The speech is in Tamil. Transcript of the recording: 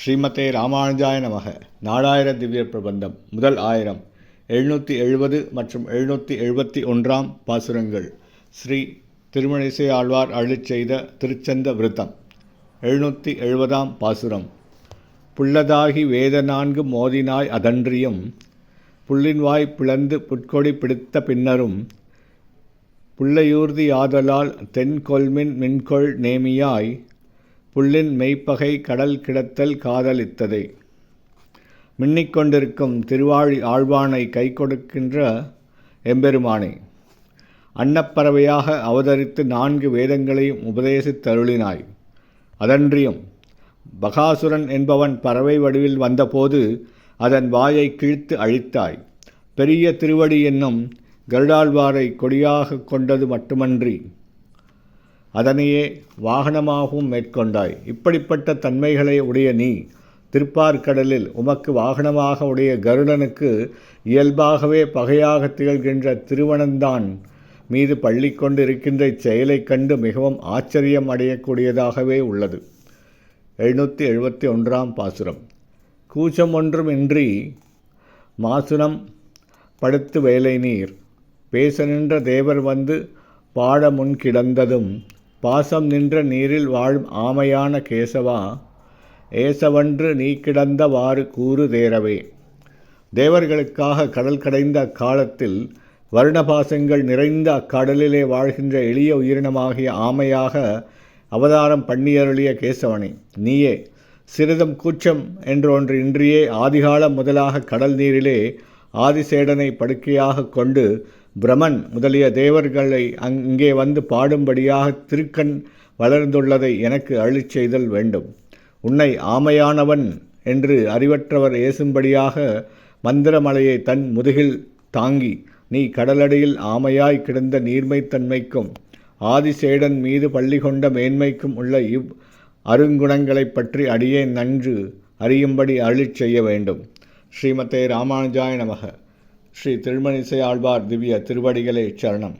ஸ்ரீமதே ராமானுஜாய நமக. நாலாயிர திவ்ய பிரபந்தம் முதல் ஆயிரம் 770 மற்றும் 771 பாசுரங்கள். ஸ்ரீ திருமழிசை ஆழ்வார் அருளிச் செய்த திருச்சந்த விருத்தம். 770 பாசுரம். புள்ளதாகி வேத நான்கு மோதினாய் அதன்றியும் புள்ளின்வாய் பிளந்து புட்கொடி பிடித்த பின்னரும் புள்ளையூர்தி யாதலால் தென்கொல்மின் மின்கொள் நேமியாய் புள்ளின் மெய்ப்பகை கடல் கிடத்தல் காதலித்ததை. மின்னிக்கொண்டிருக்கும் திருவாழி ஆழ்வானை கை கொடுக்கின்ற எம்பெருமானே, அன்னப்பறவையாக அவதரித்து 4 வேதங்களையும் உபதேசித்தருளினாய். அதன்றியும் பகாசுரன் என்பவன் பறவை வடிவில் வந்தபோது அதன் வாயை கிழித்து அழித்தாய். பெரிய திருவடி என்னும் கருடாழ்வாரை கொடியாக கொண்டது மட்டுமன்றி அதனையே வாகனமாகவும் மேற்கொண்டாய். இப்படிப்பட்ட தன்மைகளை உடைய நீ திருப்பார்கடலில் உமக்கு வாகனமாக உடைய கருடனுக்கு இயல்பாகவே பகையாக திகழ்கின்ற திருவனந்தான் மீது பள்ளி கொண்டு இருக்கின்ற இச்செயலைக் கண்டு மிகவும் ஆச்சரியம் அடையக்கூடியதாகவே உள்ளது. 771 பாசுரம். கூச்சம் ஒன்றும் இன்றி மாசுனம் படுத்து வேலை நீர் பேச நின்ற தேவர் வந்து பாட முன் கிடந்ததும் பாசம் நின்ற நீரில் வாழும் ஆமையான கேசவா ஏசவன்று நீ கிடந்தவாறு கூறு தேரவே. தேவர்களுக்காக கடல் கடைந்த அக்காலத்தில் வருணபாசங்கள் நிறைந்த அக்கடலிலே வாழ்கின்ற எளிய உயிரினமாகிய ஆமையாக அவதாரம் பண்ணியருளிய கேசவனே, நீயே சிறிதும் கூச்சம் என்று ஒன்று இன்றியே ஆதிகாலம் முதலாக கடல் நீரிலே ஆதிசேடனை படுக்கையாக கொண்டு பிரமன் முதலிய தேவர்களை அங்கே வந்து பாடும்படியாக திருக்கண் வளர்ந்துள்ளதை எனக்கு அருளிச் செய்தல் வேண்டும். உன்னை ஆமையானவன் என்று அறிவற்றவர் ஏசும்படியாக மந்திரமலையை தன் முதுகில் தாங்கி நீ கடலடியில் ஆமையாய் கிடந்த நீர்மைத்தன்மைக்கும் ஆதிசேடன் மீது பள்ளி கொண்ட மேன்மைக்கும் உள்ள இவ் அருங்குணங்களைப் பற்றி அடியேன் நன்று அறியும்படி அருளிச் செய்ய வேண்டும். ஸ்ரீமதே ராமானுஜாய நமக. ஸ்ரீ திருமழிசை ஆழ்வார் திவ்ய திருவடிகளே சரணம்.